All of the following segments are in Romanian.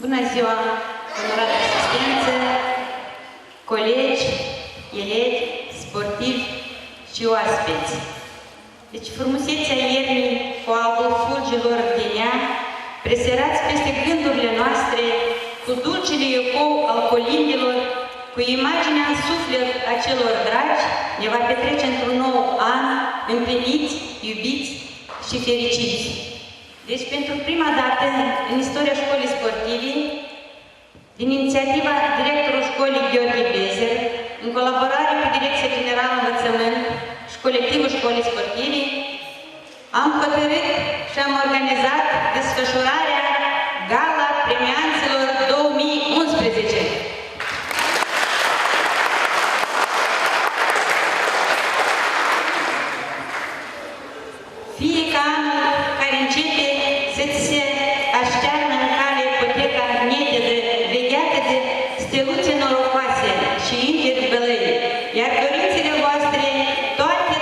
Bună ziua, onorată asistență, colegi, elevi, sportivi și oaspeți. Deci frumusețea iernii cu albul fulgilor de nea, preserați peste gândurile noastre, cu dulcele ecou al colindelor, cu imaginea în suflet a celor dragi, ne va petrece într-un nou an, împliniți, iubiți și fericiți. Deci, pentru prima dată în istoria școlii sportive, din inițiativa directorului școlii Gheorghe Bezer, în colaborare cu Direcția Generală Învățământ și colectivul școlii sportive, am hotărât și am organizat desfășurarea Gala Premianților 2011. Fie ca anul care începe să ți se aștearnă în cale ipoteca netedă, vegheată de steluțe norocoase și îngeri bălăi, iar dorințele voastre, toate,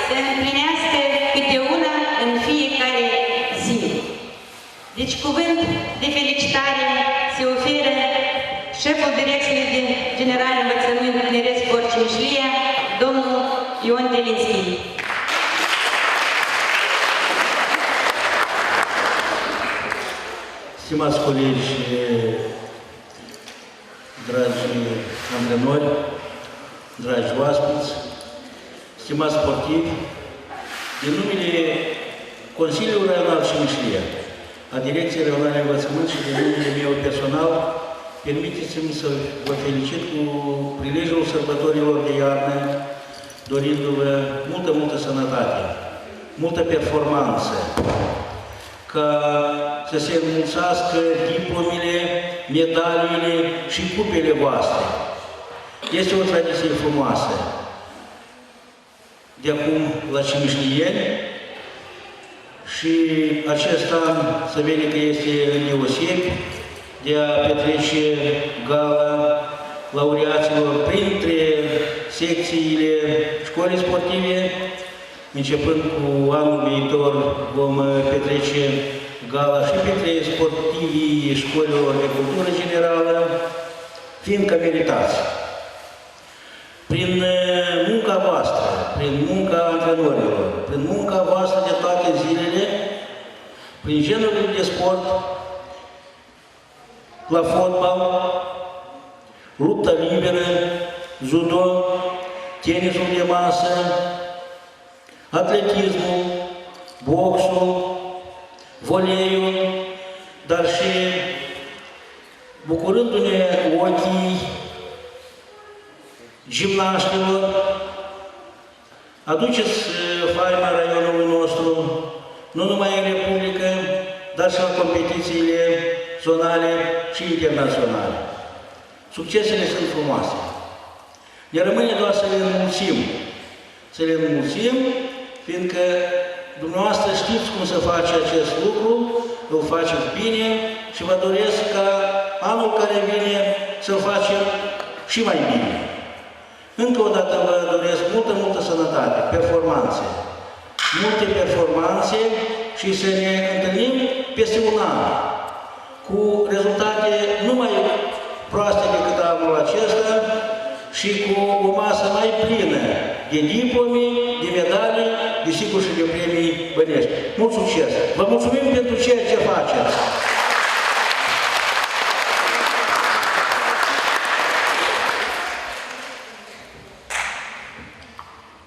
să împlinească câte una în fiecare zi. Deci cuvânt de felicitare se oferă șeful Direcției Generale Învățământ, Tineret, Sport și Mișlia, domnul Ion Delinski. Stimați colegi, dragi antrenori, dragi oaspeți, stimați sportivi, din numele Consiliului Raional și Mișlia, a Direcției Raionale Învățământ și din numele meu personal, permiteți-mi să vă felicit cu prilejul sărbătorilor de iarnă, dorindu-vă multă sănătate, multă performanță, ca să se înmulțească diplomele, medaliile și cupele voastre. Este o tradiție frumoasă. De acum la Cimișlieni și acest an să vede că este îndeosebi de a petrece gala laureaților printre secțiile școlii sportive. Începând cu anul viitor vom petrece gala și pentru sportivii școlilor de cultură generală, fiindcă meritați. Prin munca voastră, prin munca antrenorilor, prin munca voastră de toate zilele, prin genurile de sport, la fotbal, lupta liberă, judo, tenisul de masă, atletismul, boxul, voleiul, dar și bucurându-ne ochii gimnaștilor, aduceți faima raionului nostru, nu numai în Republică, dar și în competițiile zonale și internaționale. Succesele sunt frumoase. Ne rămâne doar să le înmulțim. Să le înmulțim, fiindcă dumneavoastră știți cum să face acest lucru, îl faceți bine și vă doresc ca anul care vine să-l facem și mai bine. Încă o dată vă doresc multă sănătate, performanțe, multe performanțe și să ne întâlnim peste un an cu rezultate nu mai proaste decât anul acesta și cu o masă mai plină de diplome, de medalii, desigur și de premii bănești. Mult succes! Vă mulțumim pentru ceea ce faceți!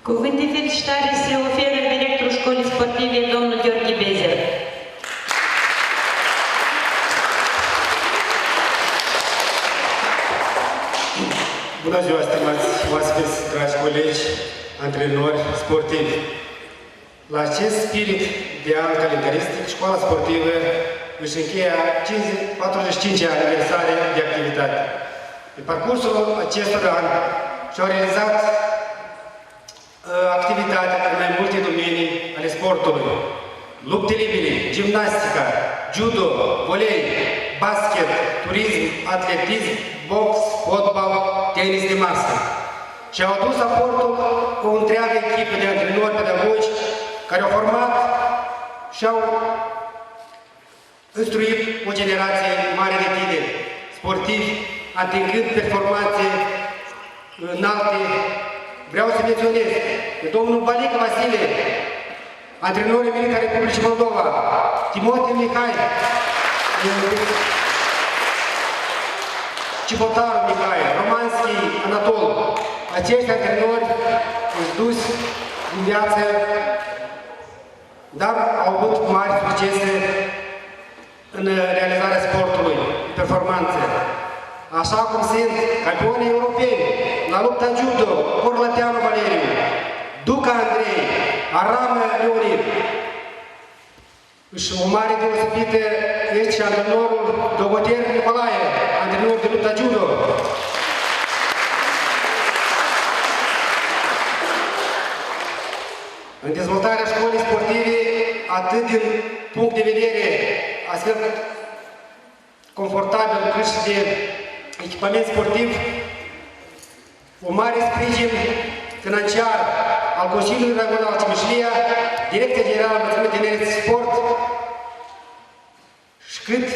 Cuvânt de felicitare se oferă directorul școlii sportive, domnul Gheorghe Bezer. Bună ziua, stimați oaspeți, dragi colegi, antrenori sportivi! La acest spirit de an calendaristic, școala sportivă își încheie 45 aniversare de activitate. Pe parcursul acestor ani și-au realizat activitatea în mai multe domenii ale sportului. Lupte libere, gimnastica, judo, volei, basket, turism, atletism, box, fotbal, tenis de masă. Și-au adus aportul cu o întreagă echipă de antrenori pedagogici care au format și au instruit o generație mare de tineri, sportivi, atingând performanțe înalte. Vreau să menționez că domnul Balică Vasile, antrenorul militar Republicii Moldova, Timote Mihai, Cipotaru Mihai, Romanski Anatol, acești antrenori își dus în viață, dar au avut mari succese în realizarea sportului, în performanțe. Așa cum sunt campionii europeni la lupta judo, Corlateanu Valeriu, Duca Andrei, Aramă Leonid. Și o mare deosebită este și antrenorul Dogoter Nicolae, antrenor de lupta judo. În dezvoltarea școlii sportive, atât din punct de vedere astfel confortabil, cât și de echipament sportiv, un mare sprijin financiar al Consiliului Regional Timișlia, Direcția Generală Învățământ Tineret și Sport, și cât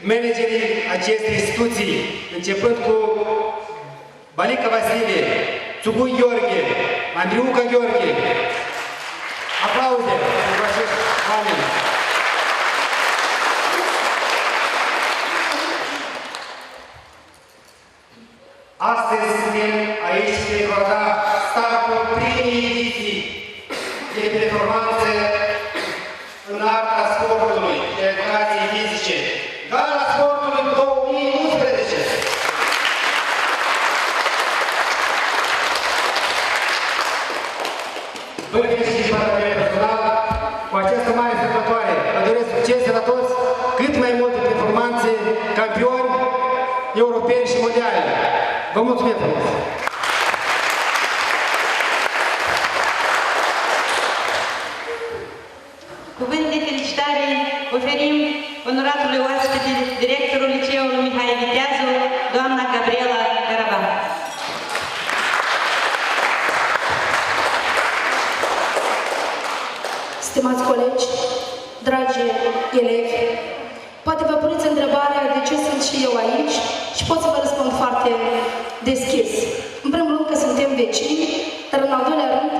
managerii acestei instituții, începând cu Balică Vasile, Țugui Gheorghe, Andriuca Gheorghe. Aplauze pentru acești oameni. Astăzi suntem aici pentru a da startul primei ediții de performanță în arta sportului, de educației fizice. Gala sportului 2011. Vă felicit personal cu această mare sărbătoare. Vă doresc succese la toți, cât mai multe performanțe, campioni europeni și mondiali. Vă mulțumesc frumos! Cuvânt de felicitare oferim onoratului oaspete, directorul Liceului Mihai Viteazu, doamna Gabriela Caravan. Stimați colegi, dragi elevi, poate vă puneți întrebarea de ce sunt și eu aici și pot să vă răspund foarte deschis. În primul rând că suntem vecini, dar în al doilea rând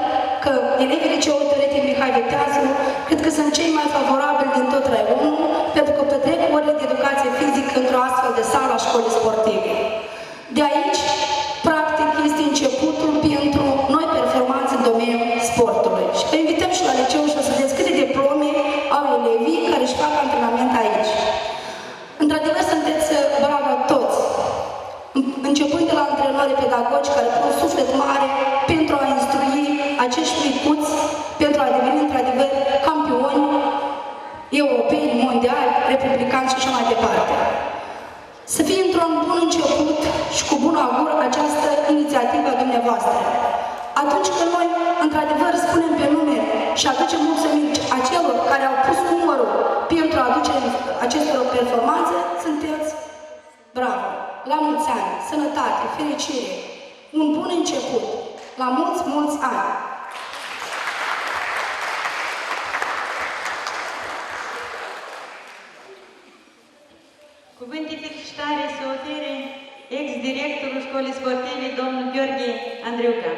că elevii Liceului Teoretic Mihai Viteazu cred că sunt cei mai favorabili din tot raionul pentru că petrec orele de educație fizică într-o astfel de sală a școlii sportive. De aici, practic, este începutul pentru noi performanțe în domeniul sportului. Și vă invităm și la liceu și o să vedeți câte diplome au elevii care își fac antrenament aici. Într-adevăr, sunteți bravo toți, începând de la antrenori pedagogi care pun suflet mare pentru a instrui acești micuți, pentru a deveni într-adevăr campioni europeni, mondiali, republicani și așa mai departe. Să fie într-un bun început și cu bun augur această inițiativă a dumneavoastră. Atunci când noi, într-adevăr, spunem pe nume și aducem mulțumiri acelor care au pus umărul pentru a aduce acestor performanțe, sunteți bravo! La mulți ani, sănătate, fericire, un bun început, la mulți, mulți ani! Cuvânt de felicitare se ofere ex-directorul școlii sportive, domnul Gheorghe Andriuca.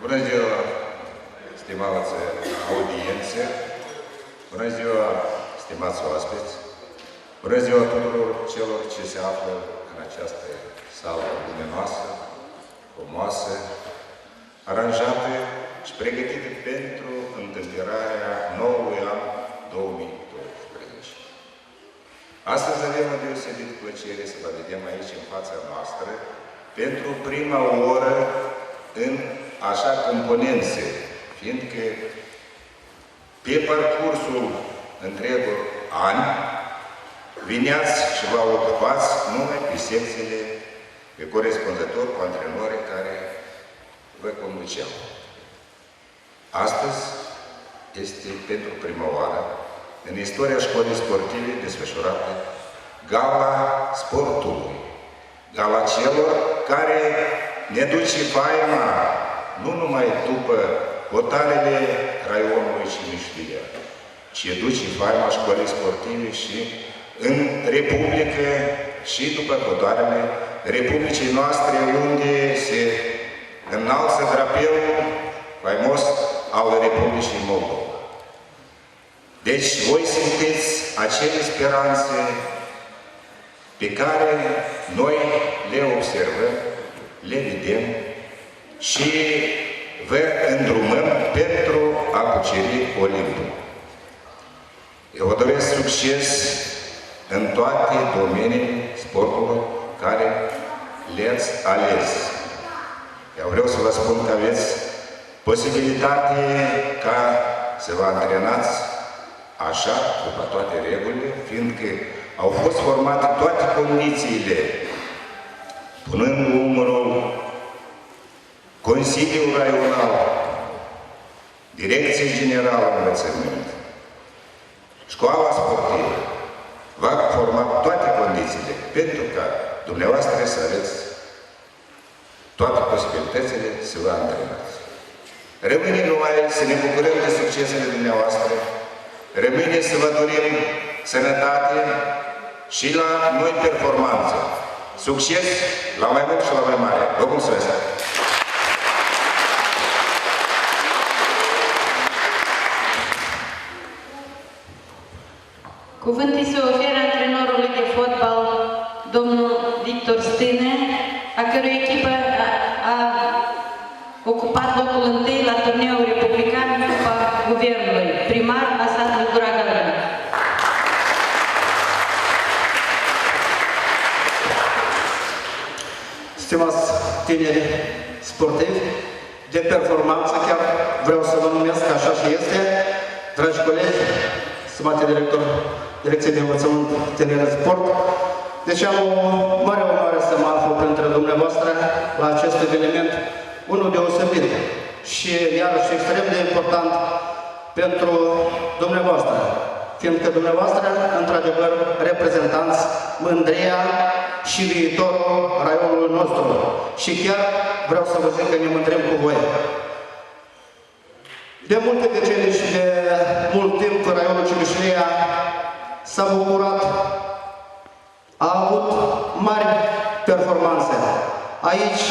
Bună ziua, stimați audiențe! Bună ziua, stimați oaspeți! Bună ziua tuturor celor ce se află în această sală luminoasă, frumoasă, aranjată și pregătită pentru întâmpinarea noului an 2012. Astăzi avem o deosebită plăcere să vă vedem aici în fața noastră pentru prima oră în așa componențe, fiindcă pe parcursul întregul an vineați și vă ocupați numai pe secțiile corespunzător cu antrenorii care vă conduceau. Astăzi este pentru prima oară în istoria școlii sportive desfășurată Gala Sportului, gala celor care ne duce faima nu numai după hotarele raionului și Mișlia, ci duce faima școlii sportive și în Republică și după hotarele Republicii noastre, unde se înalță drapelul faimos al Republicii Moldova. Deci voi sunteți acele speranțe pe care noi le observăm, le vedem și vă îndrumăm pentru a cuceri Olimpul. Eu vă doresc succes în toate domeniile sportului care le-ați ales. Eu vreau să vă spun că aveți posibilitate ca să vă antrenați așa, după toate regulile, fiindcă au fost formate toate condițiile, punând umărul Consiliul Raional, Direcție Generală Învățământ, Școala Sportivă, va forma toate condițiile pentru ca dumneavoastră să aveți toate posibilitățile să vă antrenați. Rămâne numai să ne bucurăm de succesele dumneavoastră, rămâne să vă dorim sănătate și la noi performanță. Succes la mai mult și la mai mare. Vă mulțumesc! Cuvântul se oferă antrenorului de fotbal, domnul Victor Stâne, a cărui echipă a ocupat locul întâi la turneul republican Cupa Guvernului, primar a satului Gura Gălănă. Stimați tineri sportivi de performanță, chiar vreau să vă numesc, așa și este, dragi colegi, stimate director Direcției de Învățământ, Tineret, Sport, deci am o mare onoare să mă aflu printre dumneavoastră la acest eveniment, unul deosebit și iarăși extrem de important pentru dumneavoastră, fiindcă dumneavoastră, într-adevăr, reprezentanți mândria și viitorul raionului nostru. Și chiar vreau să vă zic că ne mândrim cu voi. De multe decenii și de mult timp, raionul Cimișlia s-a bucurat, a avut mari performanțe. Aici,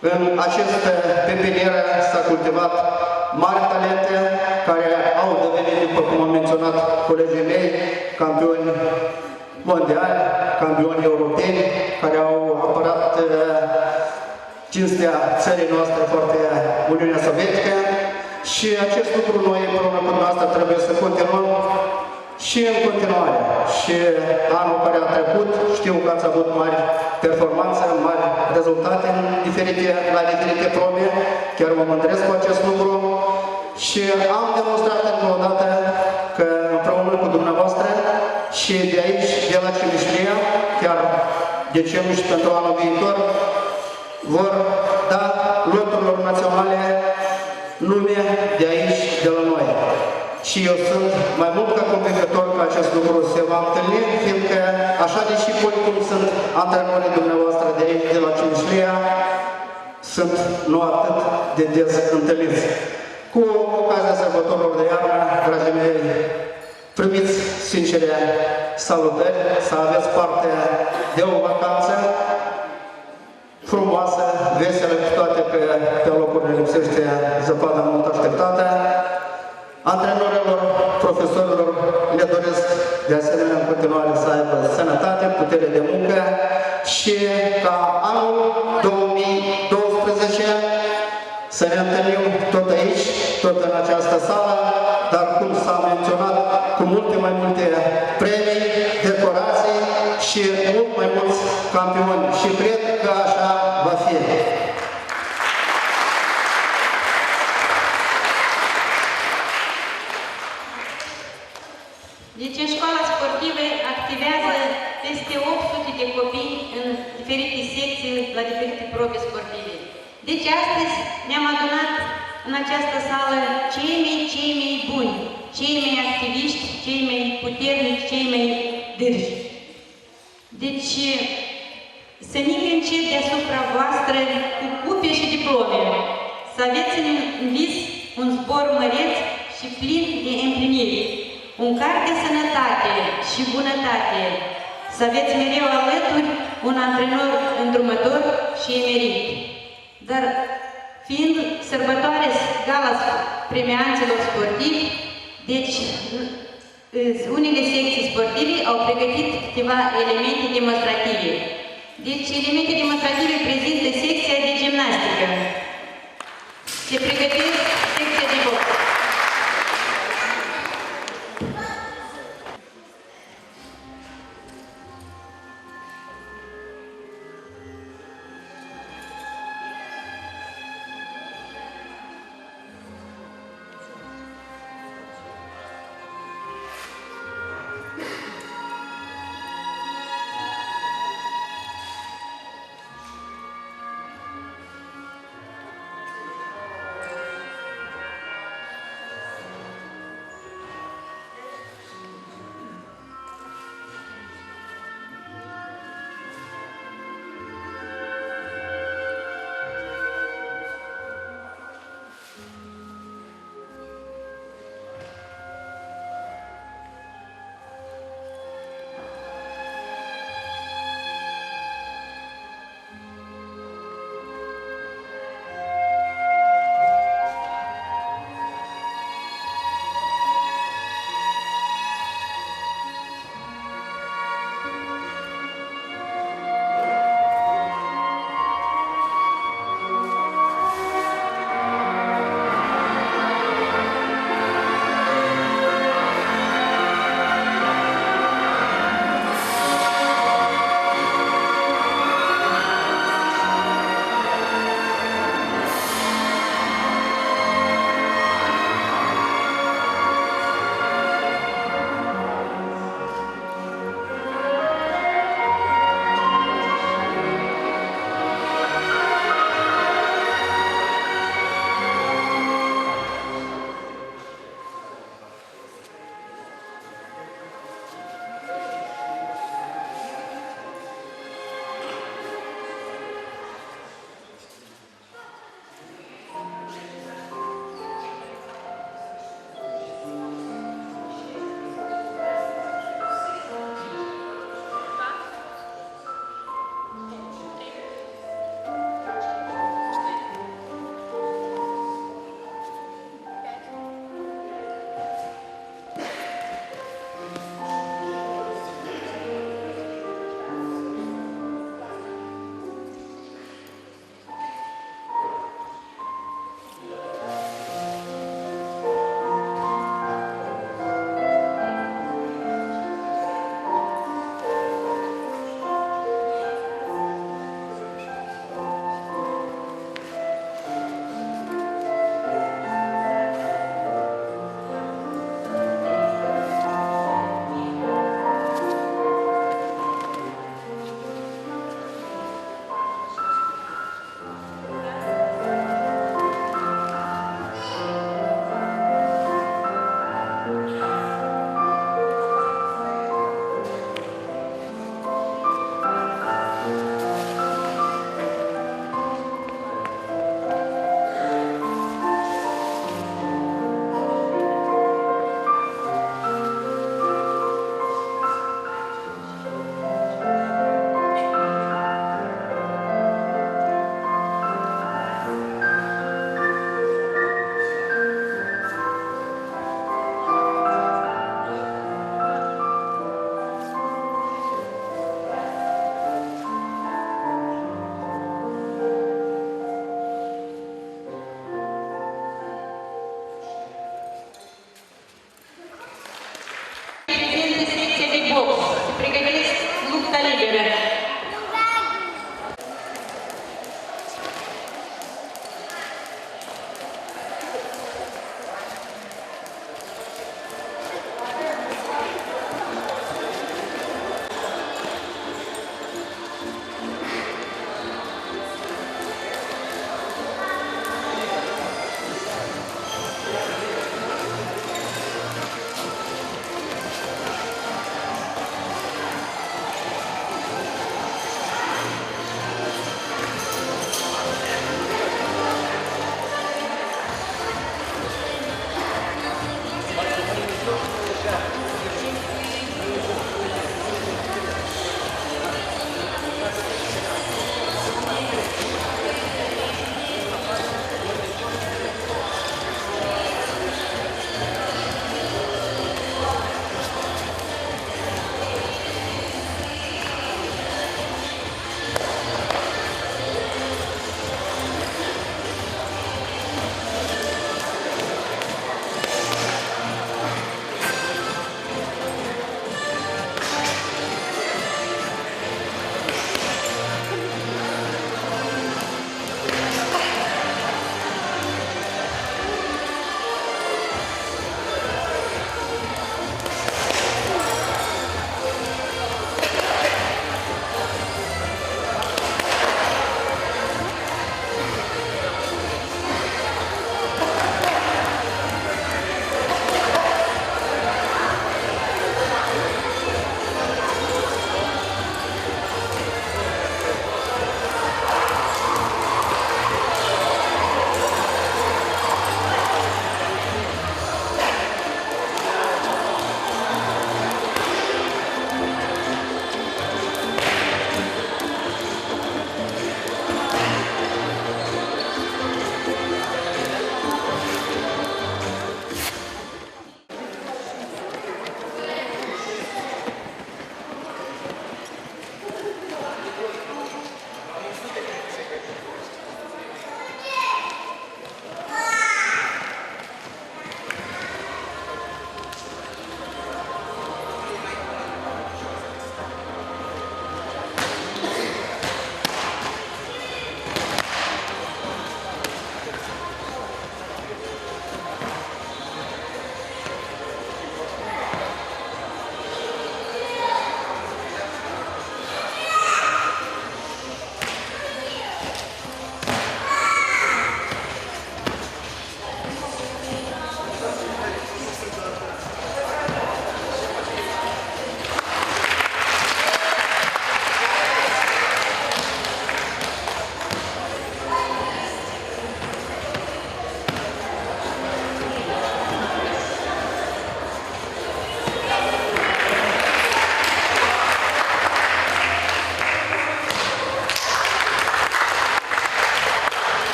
în aceste pepiniere, s-a cultivat mari talente care au devenit, după cum am menționat colegii mei, campioni mondiali, campioni europeni, care au apărat cinstea țării noastre foarte, Uniunea Sovietică, și acest lucru noi împreună cu dumneavoastră trebuie să continuăm și în continuare. Și anul care a trecut, știu că ați avut mari performanțe, mari rezultate la diferite probe, chiar mă mândresc cu acest lucru și am demonstrat încă o dată că împreună cu dumneavoastră și de aici, de la Cimișlia, chiar de ce nu și pentru anul viitor, vor da loturilor naționale nume de aici, de la noi. Și eu sunt mai mult ca convingător că acest lucru se va întâlni, fiindcă așa deși voi cum sunt antrenorii dumneavoastră de aici, de la Cimișlia, sunt nu atât de des întâlniți. Cu ocazia sărbătorilor de iarnă, dragii mei, primiți sincere salutări, să aveți parte de o vacanță frumoasă, veselă, cu toate că pe locurile lipsește zăpada mult așteptată. Antrenorilor, profesorilor le doresc de asemenea în continuare să aibă sănătate, putere de muncă și ca anul 2012 să ne întâlnim tot aici, tot în această sală, dar cum s-a menționat, cu mai multe premii, decorații și mult mai mulți campioni. Și cred că așa va fi. Deci în școala sportivă activează peste 800 de copii în diferite secții, la diferite probe sportive. Deci astăzi ne-am adunat în această sală cei mai buni, cei mai activiști, cei mai puternici, cei mai dârji. Deci să nu încet deasupra voastră cu cupe și diplome. să aveți în vis un zbor măreț și plin de împliniri, un car de sănătate și bunătate, să aveți mereu alături un antrenor îndrumător și emerit. Dar fiind sărbătoare gala premianților sportivi, deci unele secții sportive au pregătit câteva elemente demonstrative. Deci elemente demonstrative prezintă secția de gimnastică. Se pregătesc secția de box.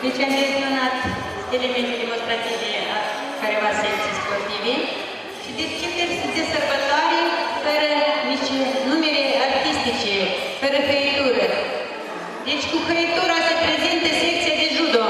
Deci am menționat elemente demonstrative a careva secții sportive și de ce de sărbătoare fără nici numere artistice, fără hăitură. Deci cu hăitura se prezintă secția de judo.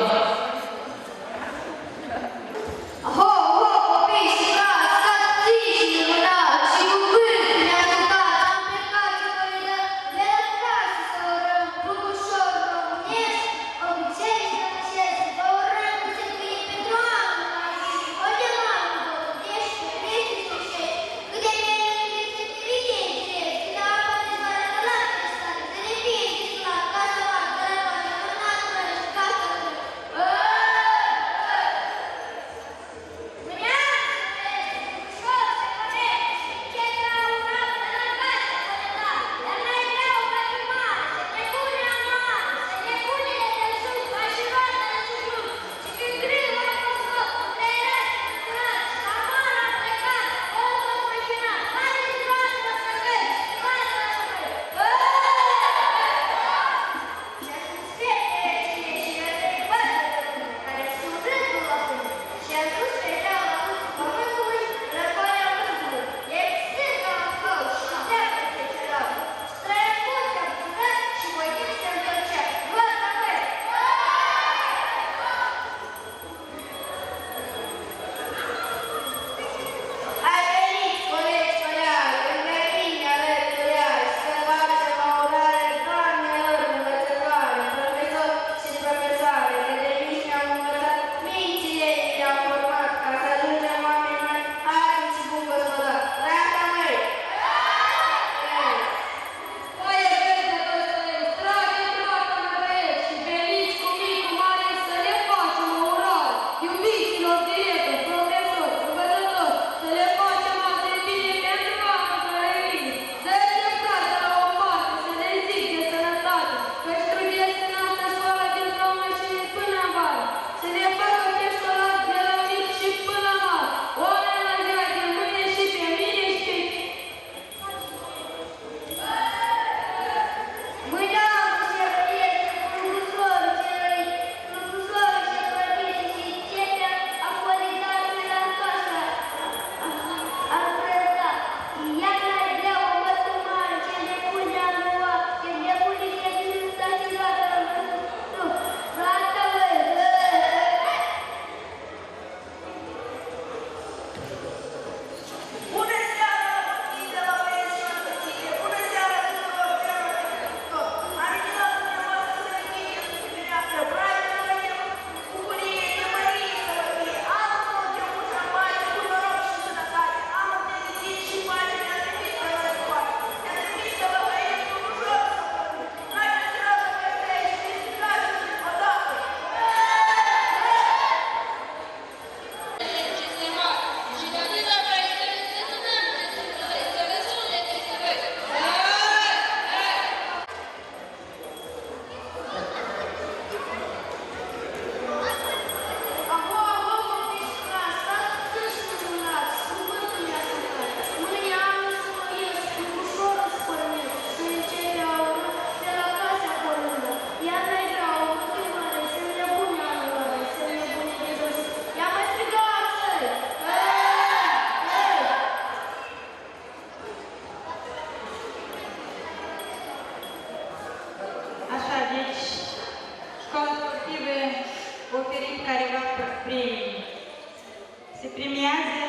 Se premiază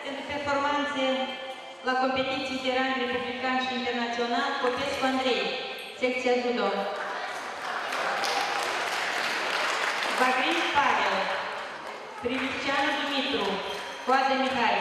pentru performanțe la competiții de rang republican și internațional Popescu Andrei, secția judo. Bagrin Pavel, Privicianu Dumitru, Coadă Mihai.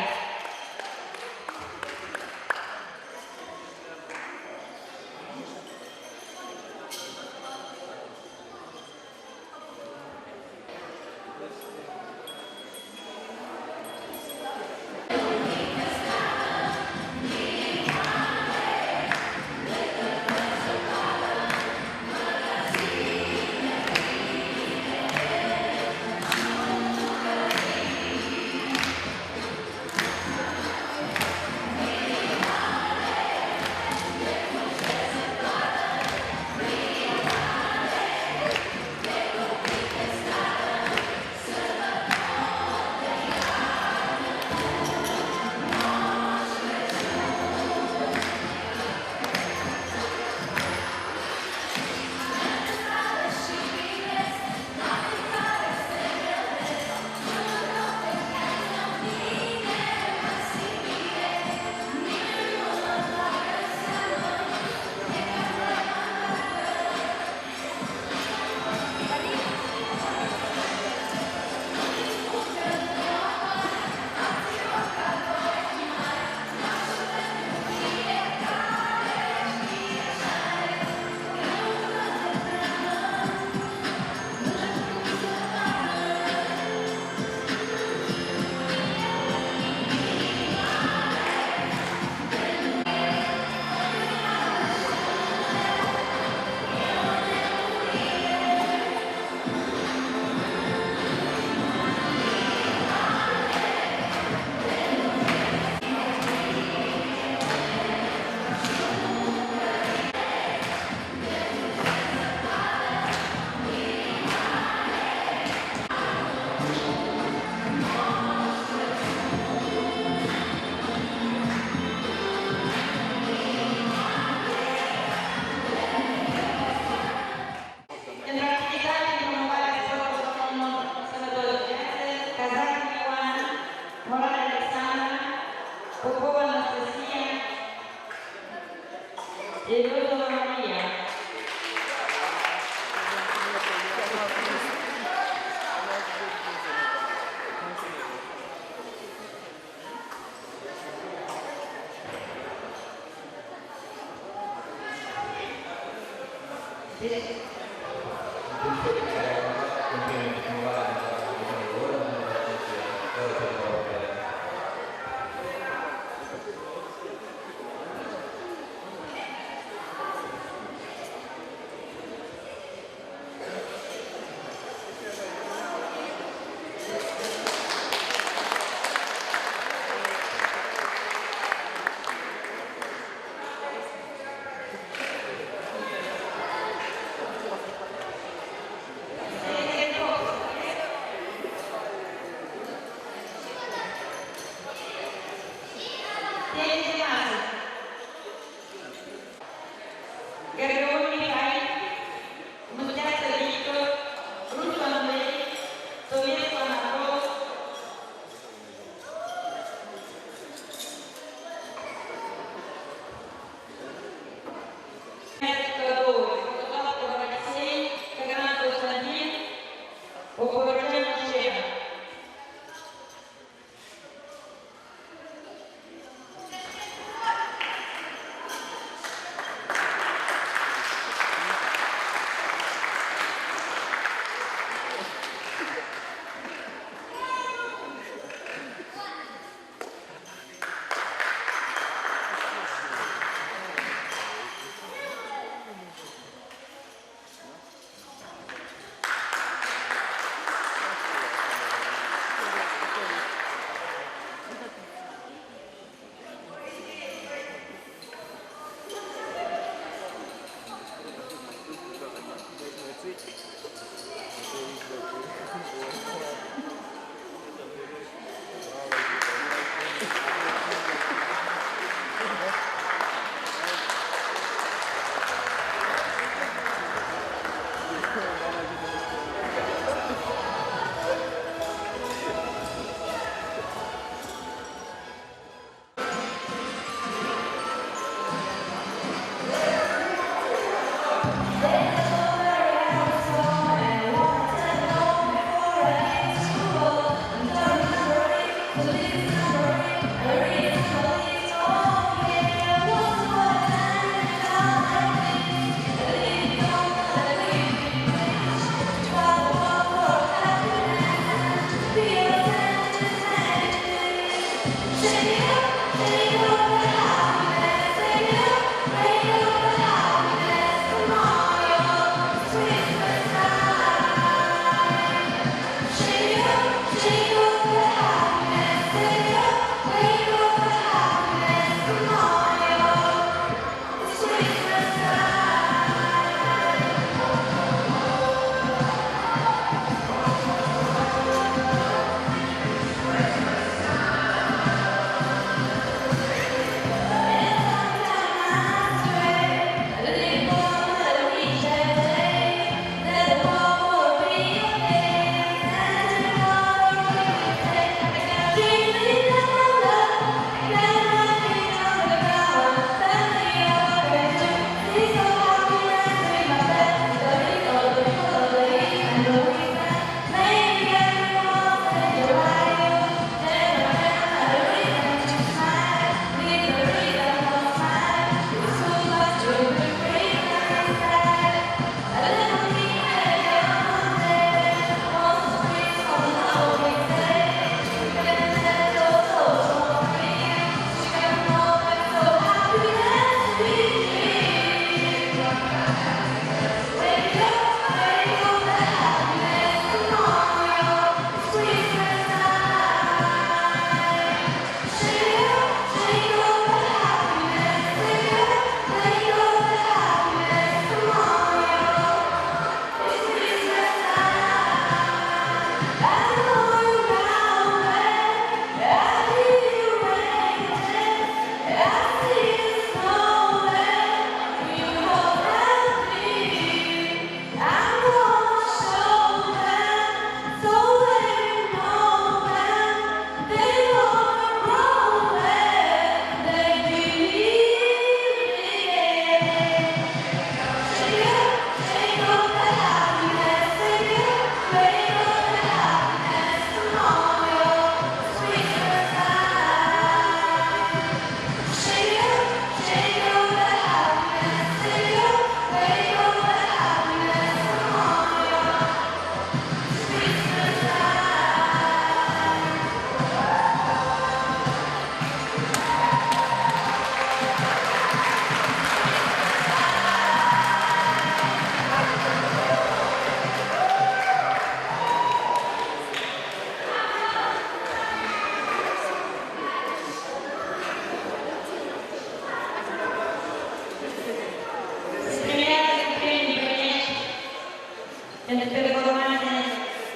pentru performanțe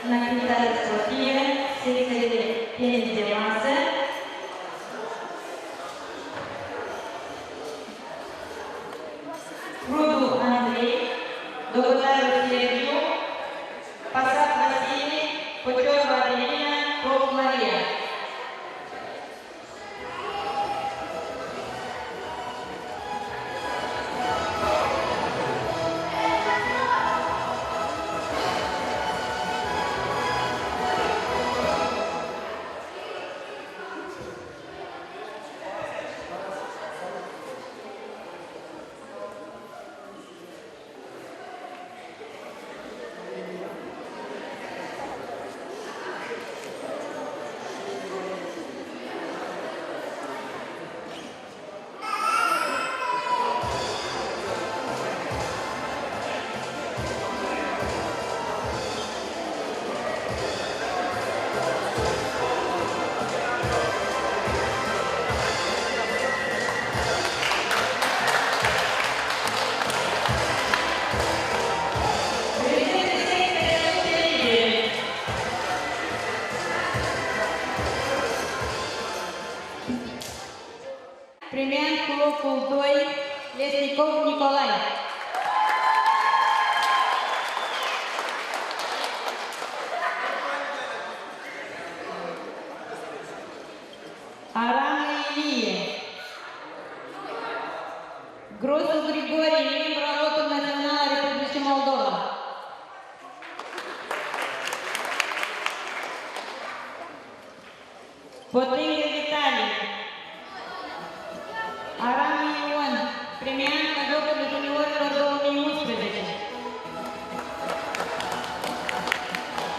în activitate sportivă, secție de tenis de masă, Rudu Andrei, Dogodaru Sergiu, Pasat Vasile, Pociorba Adelina, Prof. Maria. Premiant cu locul 2, Lesnikov Nicolae. Aram Ilie. Grosu Grigori, membru al Lotului Național al Republicii Moldova. Potingă Vitalie. Aram Ion, premiant la Jocul Juniorilor 2011.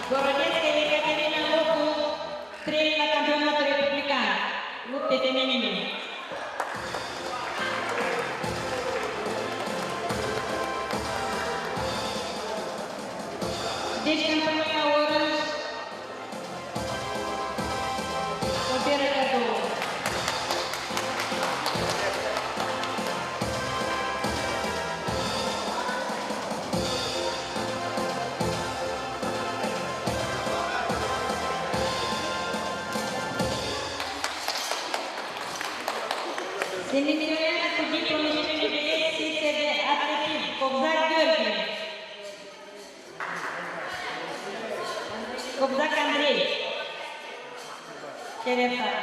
Gorodescu Ecaterina, locul 3 la Campionatul Republican, lupte feminine. Deci compania Orange oferă cadouri. Se menționează cu diplomul și jubilei secția de atletism, Cobzac Gheorghe, Cobzac Andrei, Cheretar,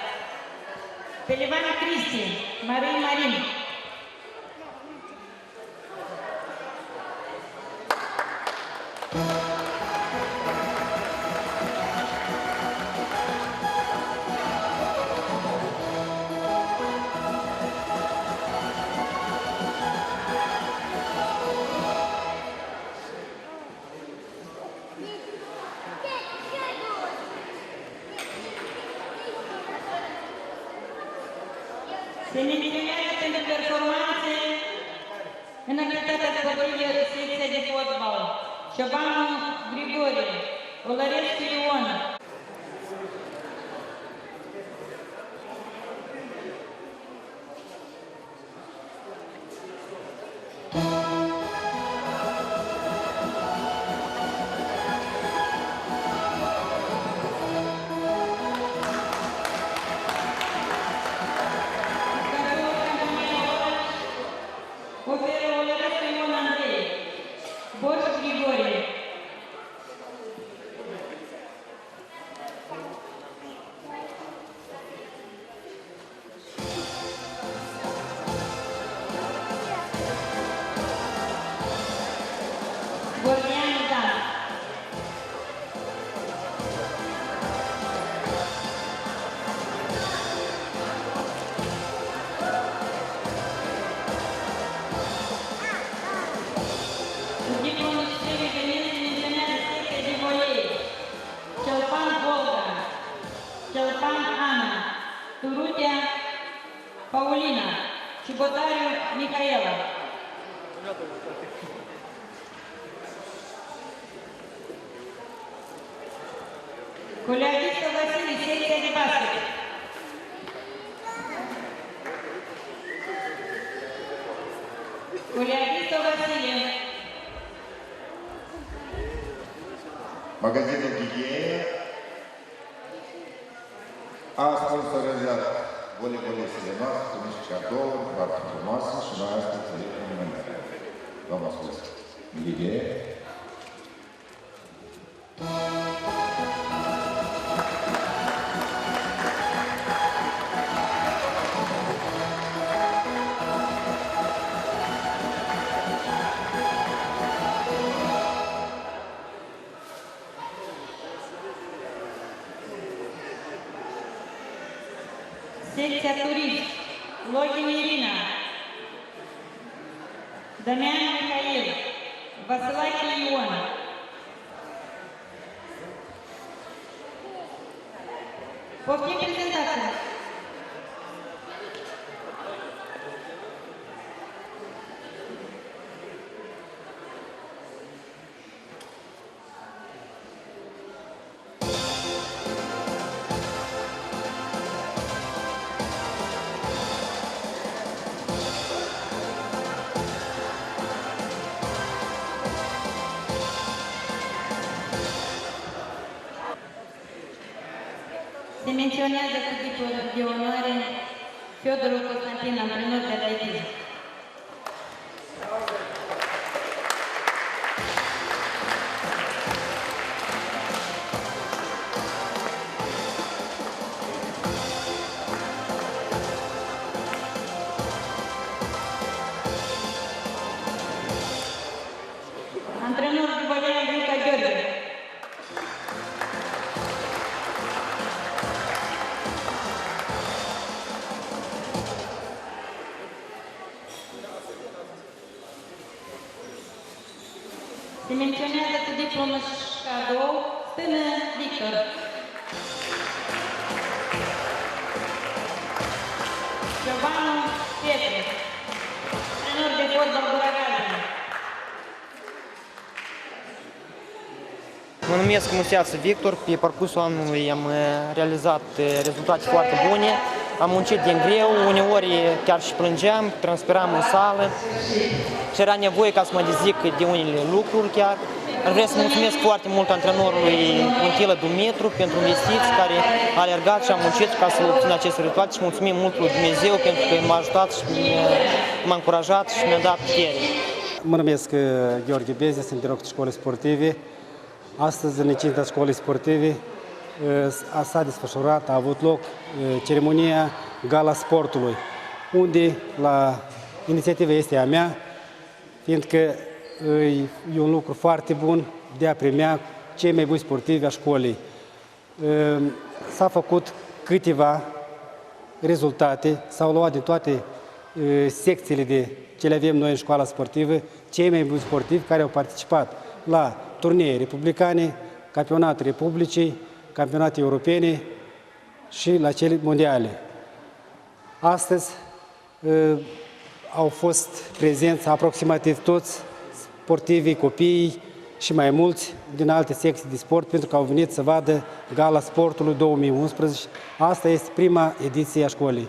Pelivan Cristi, Marin Marin, se menționează pentru performanțe în activitatea sportivă secția de fotbal, Ciobanu Grigorie, Olărescu Ion. Oferă Olărescu Ion Andrei, Borș Grigorie. Gordian Dan. Diplomul și trebuie venit menționează secția de volei, Celpan Volga, Celpan Ana, Turutea Paulina și Botariu Mihaela. Coleagistă Vasile, secția de basket. Coleagistă Vasile. Magazinul Ghighie a sponsorizat voleibolistele noastre cu niște cadouri foarte frumoase și noi astăzi le înmânăm. Vă mulțumesc. Ghighie. Secția turism, Login Irina, Damian Mihail, Vasilache Ion. Poftim prezentația. Se menționează cu titlul de onoare Fiodorul Constantin, antrenor de atletism. Antrenor de volei Luca Gheorghe. Se menționează cu diplomă și cadou Stână Victor. Giovanu Petru, antrenor de fotbal Buragazul. Mă numesc Museață Victor, pe parcursul anului am realizat rezultate foarte bune, am muncit din greu, uneori chiar și plângeam, transpiram în sală și era nevoie ca să mă dezic de unele lucruri chiar. Ar vrea să mulțumesc foarte mult antrenorului Untilă Dumitru pentru investiții care a alergat și a muncit ca să obțin aceste rezultate și mulțumim mult lui Dumnezeu pentru că m-a ajutat și m-a încurajat și mi-a dat putere. Mă numesc Gheorghe Beze, sunt directorul școlii sportive. Astăzi, în incinta școlii sportive, s-a desfășurat, a avut loc ceremonia Gala Sportului, unde la inițiativa este a mea, fiindcă e un lucru foarte bun de a premia cei mai buni sportivi a școlii. S-a făcut câteva rezultate, s-au luat din toate secțiile de ce le avem noi în școala sportivă, cei mai buni sportivi care au participat la turnee republicane, campionate republicii, campionate europene și la cele mondiale. Astăzi au fost prezenți aproximativ toți sportivii, copiii și mai mulți din alte secții de sport pentru că au venit să vadă Gala Sportului 2011. Asta este prima ediție a școlii.